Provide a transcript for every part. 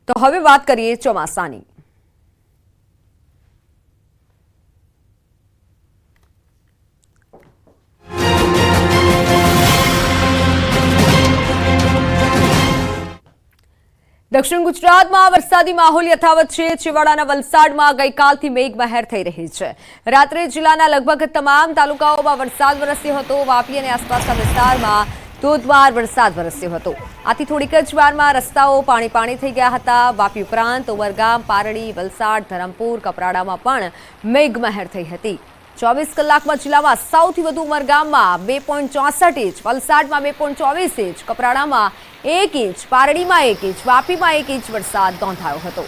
તો હવે વાત કરીએ ચોમાસાની। દક્ષિણ ગુજરાતમાં વરસાદી માહોલ યથાવત છે। છેવાડાના વલસાડમાં ગઈકાલથી મેઘમહેર થઈ રહી છે। રાત્રે જિલ્લાના લગભગ તમામ તાલુકાઓમાં વરસાદ વરસ્યો હતો। વાપી અને આસપાસના વિસ્તારમાં ધોધમાર વરસાદ વરસ્યો હતો। આથી થોડીક જ વારમાં રસ્તાઓ પાણી થઈ ગયા હતા। વાપી ઉપરાંત ઉમરગામ, પારડી, વલસાડ, ધરમપુર, કપરાડામાં પણ મેઘમહેર થઈ હતી। 24 કલાકમાં જિલ્લામાં સૌથી વધુ ઉમરગામમાં 2.64 ઇંચ, વલસાડમાં 2.24 ઇંચ, કપરાડામાં 1 ઇંચ, પારડીમાં 1 ઇંચ, વાપીમાં 1 ઇંચ વરસાદ નોંધાયો હતો।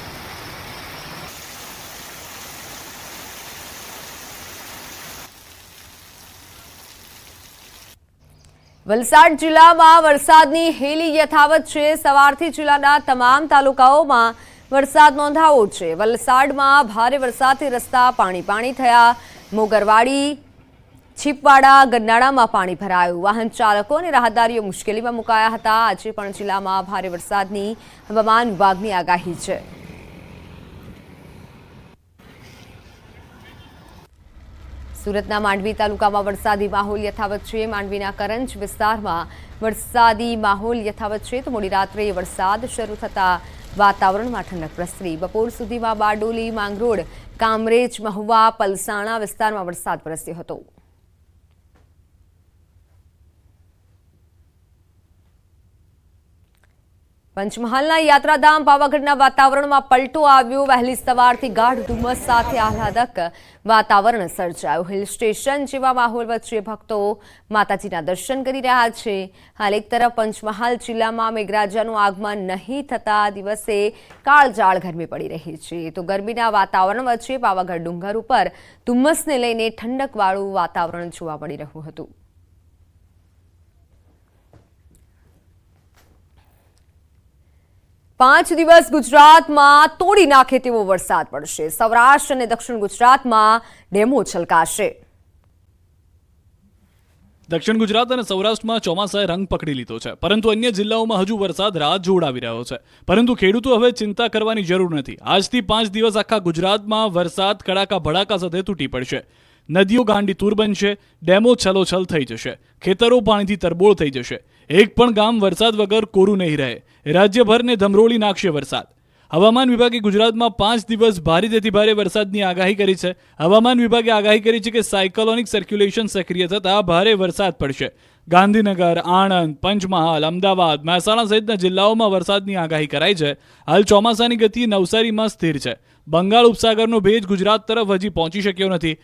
વલસાડ જિલ્લામાં વરસાદની હેલી યથાવત છે। સવારથી જિલ્લાના તમામ તાલુકાઓમાં વરસાદ નોંધાયો છે। વલસાડમાં ભારે વરસાદથી રસ્તા પાણી થયા। મોગરવાડી, છીપવાડા, ગન્નાળામાં પાણી ભરાયું। વાહન ચાલકો અને રાહદારીઓ મુશ્કેલીમાં મુકાયા હતા। આજે પણ જિલ્લામાં ભારે વરસાદની હવામાન વિભાગની આગાહી છે। સુરતના માંડવી તાલુકામાં વરસાદી માહોલ યથાવત છે। માંડવીના કરંજ વિસ્તારમાં વરસાદી માહોલ યથાવત છે તો મોડી રાત્રે વરસાદ શરૂ થતા વાતાવરણમાં ઠંડક પ્રસરી। બપોર સુધીમાં બારડોલી, માંગરોળ, કામરેજ, મહુવા, પલસાણા વિસ્તારમાં વરસાદ વરસ્યો હતો। પંચમહાલના યાત્રાધામ પાવાગઢના વાતાવરણમાં પલટો આવ્યો। વહેલી સવારથી ગાઢ ધુમ્મસ સાથે આહલાદક વાતાવરણ સર્જાયું। હિલ સ્ટેશન જેવા માહોલ વચ્ચે ભક્તો માતાજીના દર્શન કરી રહ્યા છે। હાલ એક તરફ પંચમહાલ જિલ્લામાં મેઘરાજાનું આગમન નહીં થતા દિવસે કાળઝાળ ગરમી પડી રહી છે તો ગરમીના વાતાવરણ વચ્ચે પાવાગઢ ડુંગર ઉપર ધુમ્મસને લઈને ઠંડકવાળું વાતાવરણ જોવા મળી રહ્યું હતું। પાંચ દિવસ ગુજરાતમાં તોડી નાખે તેવો વરસાદ પડશે। સૌરાષ્ટ્ર અને દક્ષિણ ગુજરાતમાં ડેમો છલકાશે। દક્ષિણ ગુજરાત અને સૌરાષ્ટ્રમાં ચોમાસાએ રંગ પકડી લીધો છે, પરંતુ અન્ય જિલ્લાઓમાં હજુ વરસાદ રાહ જોડાવી રહ્યો છે। પરંતુ ખેડૂતો હવે ચિંતા કરવાની જરૂર નથી। આજથી 5 દિવસ આખા ગુજરાતમાં વરસાદ કડાકા ભડાકા સાથે તૂટી પડશે। નદીઓ ગાંડી તૂર બનશે, ડેમો છલોછલ થઈ જશે, ખેતરો પાણીથી તરબોળ થઈ જશે। એક પણ ગામ વરસાદ વગર કોરું નહીં રહે। રાજ્યભરને ધમરોળી નાખશે વરસાદ। હવામાન વિભાગે ગુજરાતમાં 5 દિવસ ભારેથી ભારે વરસાદની આગાહી કરી છે। હવામાન વિભાગે આગાહી કરી છે કે સાયક્લોનિક સર્ક્યુલેશન સક્રિય થતાં ભારે વરસાદ પડશે। ગાંધીનગર, આણંદ, પંચમહાલ, અમદાવાદ, મહેસાણા સહિતના જિલ્લાઓમાં વરસાદની આગાહી કરાઈ છે। હાલ ચોમાસાની ગતિ નવસારીમાં સ્થિર છે। બંગાળ ઉપસાગરનો ભેજ ગુજરાત તરફ હજી પહોંચી શક્યો નથી।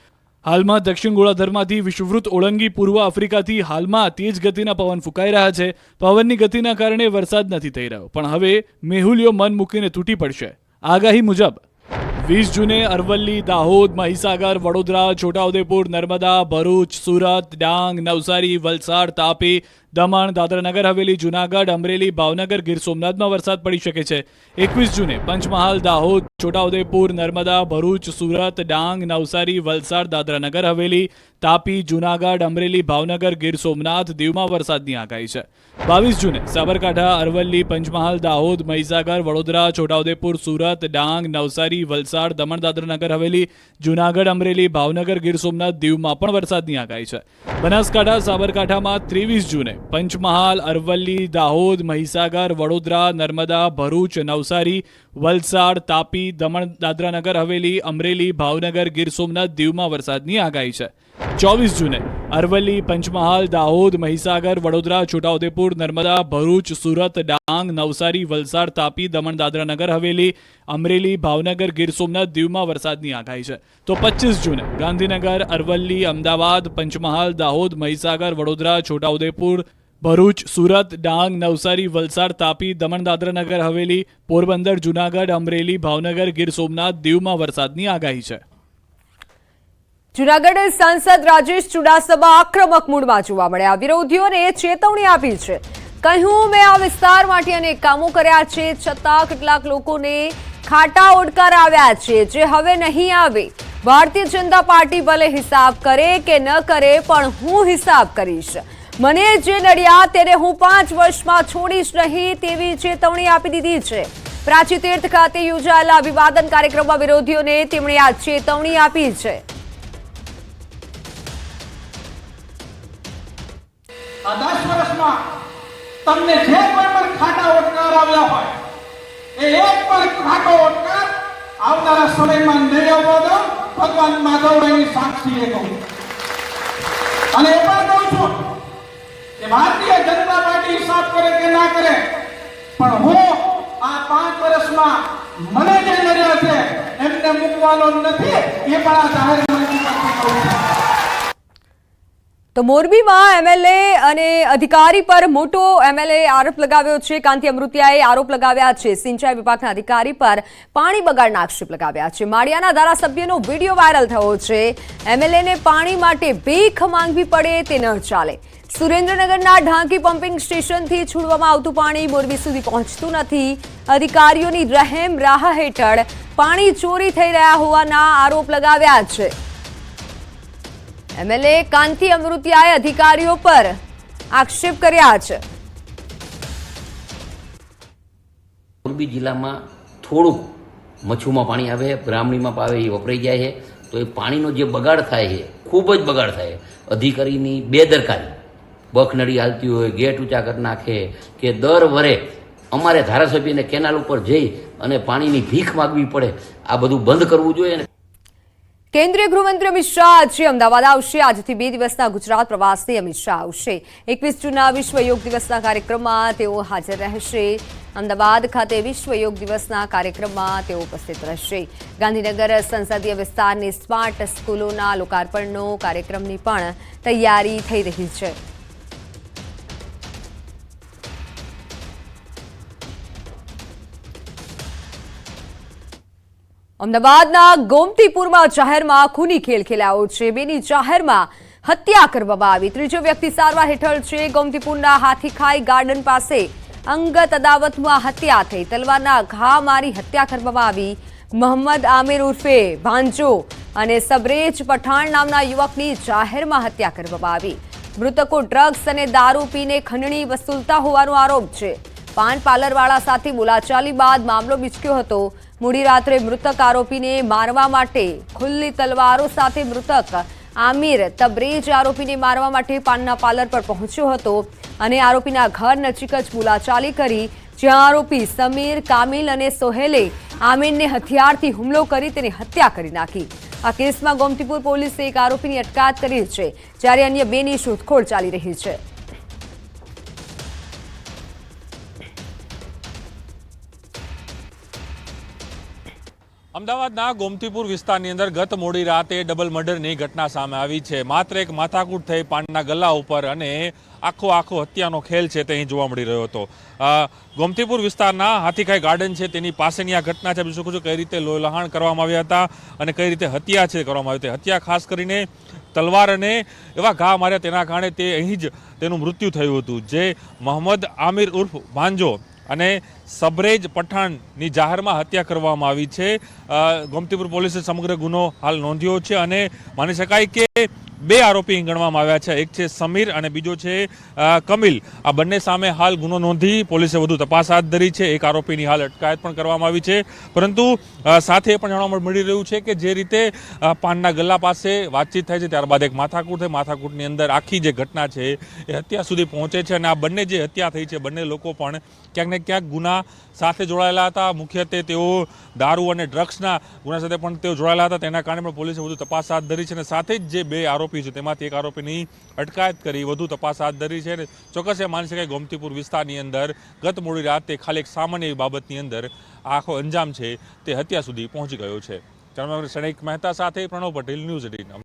હાલમાં દક્ષિણ ગોળાર્ધમાંથી વિષુવવૃત્ત ઓળંગી પૂર્વ આફ્રિકાથી હાલમાં તેજ ગતિના પવન ફૂંકાઈ રહ્યા છે। પવનની ગતિના કારણે વરસાદ નથી થઈ રહ્યો, પણ હવે મેહુલિયો મન મૂકીને તૂટી પડશે। આગાહી મુજબ 20 જૂને અરવલ્લી, દાહોદ, મહીસાગર, વડોદરા, છોટાઉદેપુર, નર્મદા, ભરૂચ, સુરત, ડાંગ, નવસારી, વલસાડ, તાપી, દમણ, દાદરાનગર હવેલી, જૂનાગઢ, અમરેલી, ભાવનગર, ગીર સોમનાથમાં વરસાદ પડી શકે છે। 21 જૂને પંચમહાલ, દાહોદ, છોટાઉદેપુર, નર્મદા, ભરૂચ, સુરત, ડાંગ, નવસારી, વલસાડ, દાદરાનગર હવેલી, તાપી, જૂનાગઢ, અમરેલી, ભાવનગર, ગીર સોમનાથ, દીવમાં વરસાદની આગાહી છે। 22 જૂને સાબરકાંઠા, અરવલ્લી, પંચમહાલ, દાહોદ, મહીસાગર, વડોદરા, છોટાઉદેપુર, સુરત, ડાંગ, નવસારી, વલસાડ, દમણ, દાદરાનગર હવેલી, જૂનાગઢ, અમરેલી, ભાવનગર, ગીર સોમનાથ, દીવમાં પણ વરસાદની આગાહી છે। બનાસકાંઠા, સાબરકાંઠામાં 23 જૂને પંચમહાલ, અરવલ્લી, દાહોદ, મહીસાગર, વડોદરા, નર્મદા, ભરૂચ, નવસારી, વલસાડ, તાપી, દમણ, દાદરાનગર હવેલી, અમરેલી, ભાવનગર, ગીર સોમનાથ, દીવમાં વરસાદની આગાહી છે। 24 જૂને અરવલ્લી, પંચમહાલ, દાહોદ, મહીસાગર, વડોદરા, છોટાઉદેપુર, નર્મદા, ભરૂચ, સુરત, ડાંગ, નવસારી, વલસાડ, તાપી, દમણ, દાદરાનગર હવેલી, અમરેલી, ભાવનગર, ગીર સોમનાથ, દીવમાં વરસાદની આગાહી છે। તો 25 જૂને ગાંધીનગર, અરવલ્લી, અમદાવાદ, પંચમહાલ, દાહોદ, મહીસાગર, વડોદરા, છોટાઉદેપુર, ભરૂચ, સુરત, ડાંગ, નવસારી, વલસાડ, તાપી, દમણ, દાદરાનગર હવેલી, પોરબંદર, જૂનાગઢ, અમરેલી, ભાવનગર, ગીર સોમનાથ, દીવમાં વરસાદની આગાહી છે। જૂનાગઢ સાંસદ રાજેશ ચુડાસમા આક્રમક મૂડમાં જોવા મળ્યા। વિરોધીઓને ચેતવણી આપી છે। કહ્યું, મેં આ વિસ્તારમાંથી અનેક કામો કર્યા છે, છતાં કેટલાક લોકોને ખાટા ઓડકાર આવ્યા છે જે હવે નહીં આવે। ભારતીય જનતા પાર્ટી ભલે હિસાબ કરે કે ન કરે, પણ હું હિસાબ કરીશ। મને જે નડ્યા તેને હું 5 વર્ષમાં છોડીશ નહીં તેવી ચેતવણી આપી દીધી છે। પ્રાચી તીર્થ ખાતે યોજાયેલા અભિવાદન કાર્યક્રમમાં વિરોધીઓને તેમણે આ ચેતવણી આપી છે. આ 10 વર્ષમાં તમને જે કોઈ પણ ખાટા ઓટકાર આવ્યા હોય એ એક પણ ખાટો ઓટકાર આવનારા સમયમાં નહીં આવવો દો. ભગવાન માધવરાયની સાક્ષીએ કહું અને એ પણ કહું છું કે ભારતીય જનતા પાર્ટી હિસાબ કરે કે ના કરે, પણ હું આ 5 વર્ષમાં મને જે નડ્યા છે એમને મૂકવાનો નથી. એ પણ આ જાહેર મંચથી કહું છું. તો મોરબીમાં એમએલએ અને અધિકારી પર મોટો એમએલએ આરોપ લગાવ્યો છે. કાંતિ અમૃતિયાએ આરોપ લગાવ્યા છે સિંચાઈ વિભાગના અધિકારી પર પાણી બગાડના આક્ષેપ લગાવ્યા છે. માળિયાના ધારાસભ્યનો વિડીયો વાયરલ થયો છે. એમએલએને પાણી માટે ભીખ માંગવી પડે તે ન ચાલે. સુરેન્દ્રનગરના ઢાંકી પમ્પિંગ સ્ટેશનથી છોડવામાં આવતું પાણી મોરબી સુધી પહોંચતું નથી. અધિકારીઓની રહેમ રાહ હેઠળ પાણી ચોરી થઈ રહ્યા હોવાના આરોપ લગાવ્યા છે. એમએલએ કાંતિ અમૃતિયાએ અધિકારીઓ પર આક્ષેપ કર્યા છે. મોરબી જિલ્લામાં થોડુંક મચ્છુમાં પાણી આવે, બ્રાહ્મણીમાં આવે, એ વપરાઈ જાય છે. તો એ પાણીનો જે બગાડ થાય છે, ખૂબ જ બગાડ થાય. અધિકારીની બેદરકારી, બખનડી હાલતી હોય, ગેટ ઊંચા કરી નાખે કે દર વરે અમારે ધારાસભ્યને કેનાલ ઉપર જઈ અને પાણીની ભીખ માગવી પડે, આ બધું બંધ કરવું જોઈએ. કેન્દ્રીય ગૃહમંત્રી અમિત શાહ આજે અમદાવાદ આવશે. આજથી 2 દિવસના ગુજરાત પ્રવાસથી અમિત શાહ આવશે. 21 જૂનના વિશ્વ યોગ દિવસના કાર્યક્રમમાં તેઓ હાજર રહેશે. અમદાવાદ ખાતે વિશ્વ યોગ દિવસના કાર્યક્રમમાં તેઓ ઉપસ્થિત રહેશે. ગાંધીનગર સંસદીય વિસ્તારની સ્માર્ટ સ્કૂલોના લોકાર્પણનો કાર્યક્રમની પણ તૈયારી થઈ રહી છે. અમદાવાદના ગોમતીપુરમાં જાહેરમાં ખૂની ખેલ ખેલાયો છે. બેની જાહેરમાં હત્યા કરવામાં આવી. ત્રીજો વ્યક્તિ સારવાર હેઠળ છે. ગોમતીપુરના હાથીખાઈ ગાર્ડન પાસે અંગત અદાવતમાં હત્યા થઈ. તલવારના ઘા મારી હત્યા કરવામાં આવી. મોહમ્મદ આમિર ઉર્ફે ભાંજો અને સબરેજ પઠાણ નામના યુવકની જાહેરમાં હત્યા કરવામાં આવી. મૃતકો ડ્રગ્સ અને દારૂ પીને ખંડણી વસૂલતા હોવાનો આરોપ છે. પાન પાર્લરવાળા સાથે બોલાચાલી બાદ મામલો બીચક્યો હતો. મોડી રાત્રે મૃતક આરોપીને મારવા માટે ખુલ્લી તલવારો સાથે મૃતક આમિર તબરેજ આરોપીને મારવા માટે પાનના પાર્લર પર પહોંચ્યો હતો અને આરોપીના ઘર નજીક જ બોલાચાલી કરી, જ્યાં આરોપી સમીર, કામિલ અને સોહેલે આમિરને હથિયારથી હુમલો કરી તેની હત્યા કરી નાખી. આ કેસમાં ગોમતીપુર પોલીસે એક આરોપીની અટકાયત કરી છે, જ્યારે અન્ય 2ની શોધખોળ ચાલી રહી છે. અમદાવાદના ગોમતીપુર વિસ્તારની અંદર ગત મોડી રાતે ડબલ મર્ડરની ઘટના સામે આવી છે. માત્ર એક માથાકૂટ થઈ પાનના ગલ્લા ઉપર અને આખો હત્યાનો ખેલ છે તે અહીં જોવા મળી રહ્યો હતો. ગોમતીપુર વિસ્તારના હાથીખાઈ ગાર્ડન છે તેની પાસેની આ ઘટના છે. બીજું શું કઈ રીતે લોહલહાણ કરવામાં આવ્યા હતા અને કઈ રીતે હત્યા છે કરવામાં આવી હતી. હત્યા ખાસ કરીને તલવાર અને એવા ઘા માર્યા તેના કારણે તે અહીં જ તેનું મૃત્યુ થયું હતું. જે મોહમ્મદ આમિર ઉર્ફ ભાંજો અને સબરેજ પઠાણની જાહેરમાં હત્યા કરવામાં આવી છે. ગોમતીપુર પોલીસે સમગ્ર ગુનો હાલ નોંધ્યો છે અને માની શકાય કે 2 આરોપી ગણવામાં આવ્યા છે. એક છે સમીર અને બીજો છે કમિલ. આ બંને સામે હાલ ગુનો નોંધી પોલીસે વધુ તપાસ હાથ ધરી છે. એક આરોપીની હાલ અટકાયત પણ કરવામાં આવી છે. પરંતુ સાથે એ પણ જાણવા મળી રહ્યું છે કે જે રીતે પાનના ગલ્લા પાસે વાતચીત થાય છે, ત્યારબાદ એક માથાકૂટ થાય. માથાકૂટની અંદર આખી જે ઘટના છે એ હત્યા સુધી પહોંચે છે અને આ બંને જે હત્યા થઈ છે, બંને લોકો પણ ક્યાંક ને ક્યાંક ગુના સાથે જોડાયેલા હતા. મુખ્યત્વે તેઓ દારૂ અને ડ્રગ્સના ગુના સાથે પણ તેઓ જોડાયેલા હતા. તેના કારણે પણ પોલીસે વધુ તપાસ હાથ ધરી છે અને સાથે જ જે 2 આરોપી છે તેમાંથી એક આરોપીની અટકાયત કરી વધુ તપાસ હાથ ધરી છે. અને ચોક્કસ એ માની શકાય ગોમતીપુર વિસ્તારની અંદર ગત મોડી રાતે ખાલી એક સામાન્ય એવી બાબતની અંદર આખો અંજામ છે તે હત્યા સુધી પહોંચી ગયો છે. ક્ષણિક મહેતા સાથે પ્રણવ પટેલ, ન્યૂઝ 18.